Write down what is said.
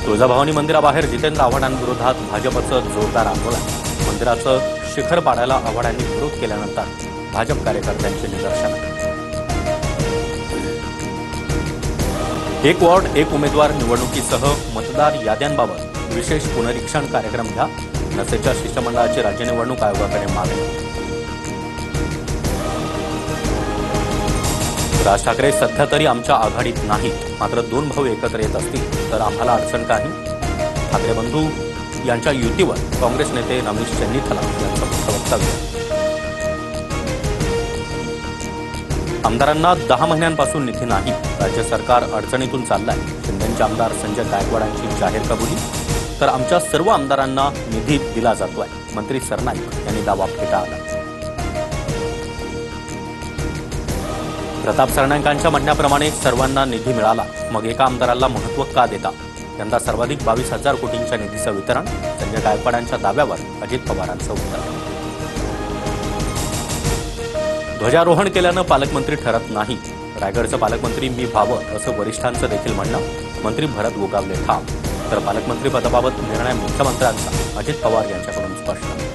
तुळजाभवानी मंदिराबाहेर जितेंद्र आव्हाडांविरोधात भाजपचं जोरदार आंदोलन. मंदिराचं शिखर पाडायला आव्हाडांनी विरोध केल्यानंतर भाजप कार्यकर्त्यांचे निदर्शन. एक वॉर्ड एक उमेदवार निवडणुकीसह मतदार याद्यांबाबत विशेष पुनरीक्षण कार्यक्रम घ्या. नसेच्या शिष्टमंडळाची राज्य निवडणूक आयोगाकडे मागणी. राज ठाकरे सध्या तरी आमच्या आघाडीत नाहीत, मात्र दोन भाऊ एकत्र येत असतील तर आम्हाला अडचण काही. ठाकरे बंधू यांच्या युतीवर काँग्रेस नेते रमेश चेन्नीथला यांचं मोठं वक्तव्य. आमदारांना 10 महिन्यांपासून निधी नाही, राज्य सरकार अडचणीतून चाललंय. शिंदेचे आमदार संजय गायकवाडांची जाहीर कबुली. तर आमच्या सर्व आमदारांना निधी दिला जातोय, मंत्री सरनाईक यांनी दावा फेटाळला. प्रताप सरनाईकांच्या म्हणण्याप्रमाणे सर्वांना निधी मिळाला, मग एका आमदाराला महत्त्व का देता? यंदा सर्वाधिक 22,000 कोटींच्या निधीचं वितरण. संजय गायकवाडांच्या दाव्यावर अजित पवारांचं उत्तर. ध्वजारोहण केल्यानं पालकमंत्री ठरत नाही, रायगडचं पालकमंत्री मी व्हावं असं वरिष्ठांचं देखील म्हणणं. मंत्री भरत गोगावले ठाम. तर पालकमंत्री पदाबाबत निर्णय मुख्यमंत्र्यांचा, अजित पवार यांच्याकडून स्पष्ट.